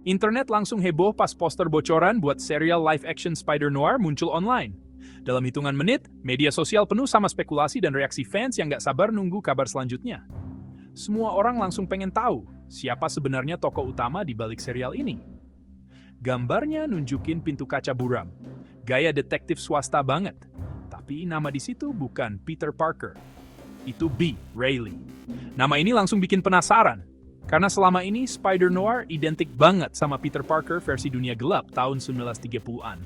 Internet langsung heboh pas poster bocoran buat serial live-action Spider-Noir muncul online. Dalam hitungan menit, media sosial penuh sama spekulasi dan reaksi fans yang nggak sabar nunggu kabar selanjutnya. Semua orang langsung pengen tahu siapa sebenarnya tokoh utama di balik serial ini. Gambarnya nunjukin pintu kaca buram. Gaya detektif swasta banget. Tapi nama di situ bukan Peter Parker. Itu B. Reilly. Nama ini langsung bikin penasaran. Karena selama ini Spider-Noir identik banget sama Peter Parker versi dunia gelap tahun 1930-an.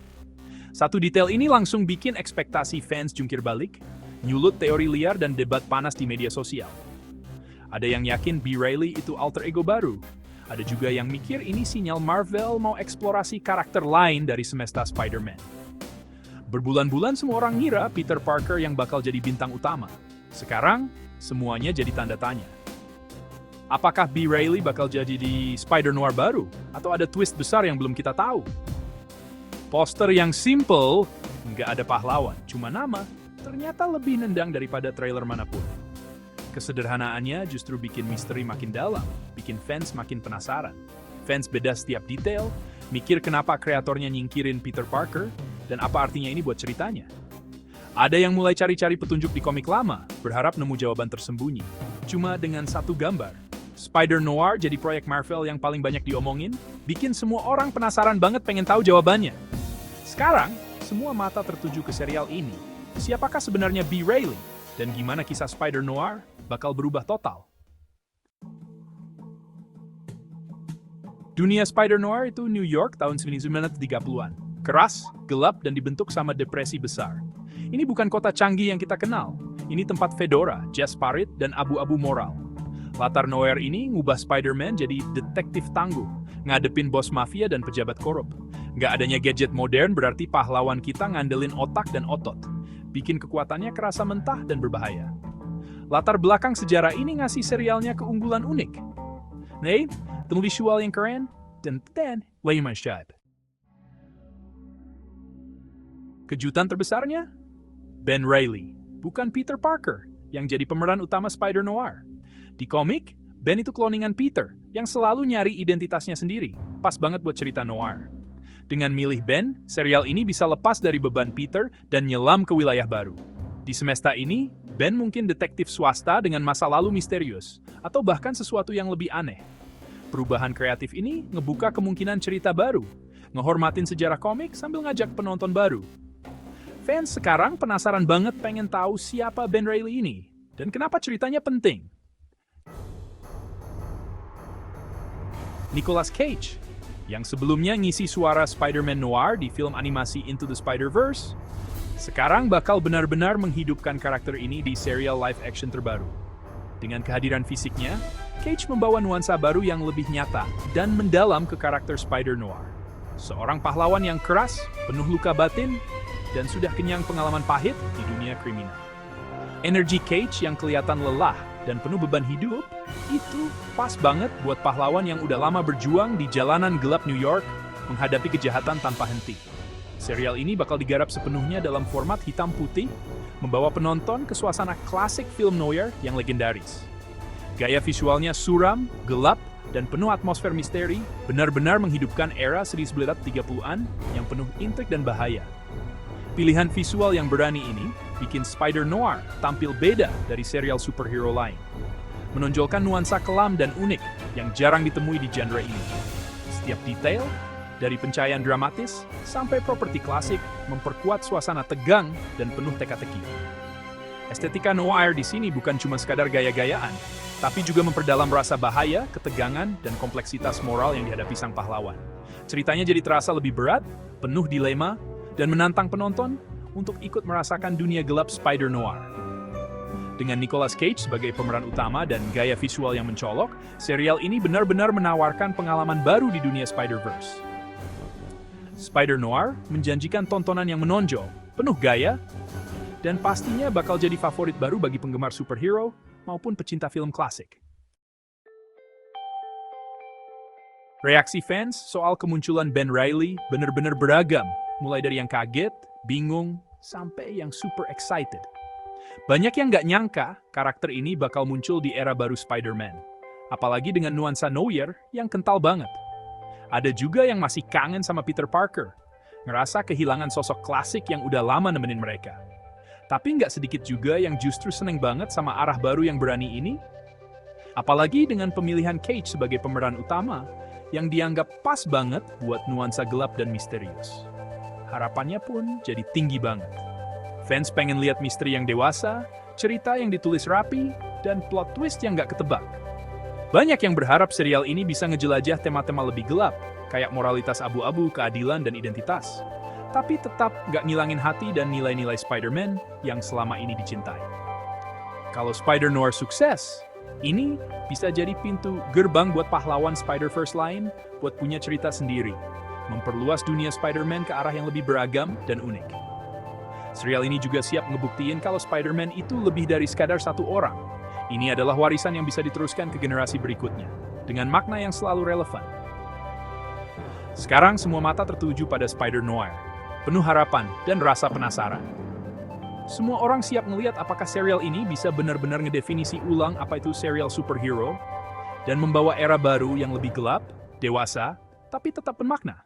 Satu detail ini langsung bikin ekspektasi fans jungkir balik, nyulut teori liar dan debat panas di media sosial. Ada yang yakin B. Reilly itu alter ego baru. Ada juga yang mikir ini sinyal Marvel mau eksplorasi karakter lain dari semesta Spider-Man. Berbulan-bulan semua orang ngira Peter Parker yang bakal jadi bintang utama. Sekarang, semuanya jadi tanda tanya. Apakah B. Reilly bakal jadi di Spider-Noir baru? Atau ada twist besar yang belum kita tahu? Poster yang simple, nggak ada pahlawan, cuma nama, ternyata lebih nendang daripada trailer manapun. Kesederhanaannya justru bikin misteri makin dalam, bikin fans makin penasaran. Fans beda setiap detail, mikir kenapa kreatornya nyingkirin Peter Parker, dan apa artinya ini buat ceritanya. Ada yang mulai cari-cari petunjuk di komik lama, berharap nemu jawaban tersembunyi. Cuma dengan satu gambar, Spider-Noir jadi proyek Marvel yang paling banyak diomongin, bikin semua orang penasaran banget pengen tahu jawabannya. Sekarang, semua mata tertuju ke serial ini. Siapakah sebenarnya B. Reilly? Dan gimana kisah Spider-Noir bakal berubah total? Dunia Spider-Noir itu New York tahun 1930-an. Keras, gelap, dan dibentuk sama depresi besar. Ini bukan kota canggih yang kita kenal. Ini tempat fedora, jazz parit, dan abu-abu moral. Latar noir ini ngubah Spider-Man jadi detektif tangguh, ngadepin bos mafia dan pejabat korup. Nggak adanya gadget modern berarti pahlawan kita ngandelin otak dan otot. Bikin kekuatannya kerasa mentah dan berbahaya. Latar belakang sejarah ini ngasih serialnya keunggulan unik. Nih, temu visual yang keren, dan masyad. Kejutan terbesarnya? Ben Reilly, bukan Peter Parker, yang jadi pemeran utama Spider-Noir. Di komik, Ben itu kloningan Peter, yang selalu nyari identitasnya sendiri. Pas banget buat cerita noir. Dengan milih Ben, serial ini bisa lepas dari beban Peter dan nyelam ke wilayah baru. Di semesta ini, Ben mungkin detektif swasta dengan masa lalu misterius, atau bahkan sesuatu yang lebih aneh. Perubahan kreatif ini ngebuka kemungkinan cerita baru, ngehormatin sejarah komik sambil ngajak penonton baru. Fans sekarang penasaran banget pengen tahu siapa Ben Reilly ini, dan kenapa ceritanya penting. Nicolas Cage, yang sebelumnya ngisi suara Spider-Man Noir di film animasi Into the Spider-Verse, sekarang bakal benar-benar menghidupkan karakter ini di serial live-action terbaru. Dengan kehadiran fisiknya, Cage membawa nuansa baru yang lebih nyata dan mendalam ke karakter Spider-Noir. Seorang pahlawan yang keras, penuh luka batin, dan sudah kenyang pengalaman pahit di dunia kriminal. Energi Cage yang kelihatan lelah dan penuh beban hidup, itu pas banget buat pahlawan yang udah lama berjuang di jalanan gelap New York menghadapi kejahatan tanpa henti. Serial ini bakal digarap sepenuhnya dalam format hitam putih, membawa penonton ke suasana klasik film noir yang legendaris. Gaya visualnya suram, gelap, dan penuh atmosfer misteri, benar-benar menghidupkan era 1930-an yang penuh intrik dan bahaya. Pilihan visual yang berani ini bikin Spider-Noir tampil beda dari serial superhero lain. Menonjolkan nuansa kelam dan unik yang jarang ditemui di genre ini. Setiap detail, dari pencahayaan dramatis sampai properti klasik, memperkuat suasana tegang dan penuh teka-teki. Estetika noir di sini bukan cuma sekadar gaya-gayaan, tapi juga memperdalam rasa bahaya, ketegangan, dan kompleksitas moral yang dihadapi sang pahlawan. Ceritanya jadi terasa lebih berat, penuh dilema, dan menantang penonton untuk ikut merasakan dunia gelap Spider-Noir. Dengan Nicolas Cage sebagai pemeran utama dan gaya visual yang mencolok, serial ini benar-benar menawarkan pengalaman baru di dunia Spider-Verse. Spider-Noir menjanjikan tontonan yang menonjol, penuh gaya, dan pastinya bakal jadi favorit baru bagi penggemar superhero maupun pecinta film klasik. Reaksi fans soal kemunculan Ben Reilly benar-benar beragam, mulai dari yang kaget, bingung, sampai yang super excited. Banyak yang nggak nyangka karakter ini bakal muncul di era baru Spider-Man. Apalagi dengan nuansa noir yang kental banget. Ada juga yang masih kangen sama Peter Parker, ngerasa kehilangan sosok klasik yang udah lama nemenin mereka. Tapi nggak sedikit juga yang justru seneng banget sama arah baru yang berani ini. Apalagi dengan pemilihan Cage sebagai pemeran utama, yang dianggap pas banget buat nuansa gelap dan misterius. Harapannya pun jadi tinggi banget. Fans pengen lihat misteri yang dewasa, cerita yang ditulis rapi, dan plot twist yang nggak ketebak. Banyak yang berharap serial ini bisa ngejelajah tema-tema lebih gelap, kayak moralitas abu-abu, keadilan, dan identitas. Tapi tetap nggak ngilangin hati dan nilai-nilai Spider-Man yang selama ini dicintai. Kalau Spider-Noir sukses, ini bisa jadi pintu gerbang buat pahlawan Spider-Verse lain buat punya cerita sendiri, memperluas dunia Spider-Man ke arah yang lebih beragam dan unik. Serial ini juga siap ngebuktiin kalau Spider-Man itu lebih dari sekadar satu orang. Ini adalah warisan yang bisa diteruskan ke generasi berikutnya, dengan makna yang selalu relevan. Sekarang semua mata tertuju pada Spider-Noir, penuh harapan dan rasa penasaran. Semua orang siap ngelihat apakah serial ini bisa benar-benar ngedefinisi ulang apa itu serial superhero, dan membawa era baru yang lebih gelap, dewasa, tapi tetap bermakna.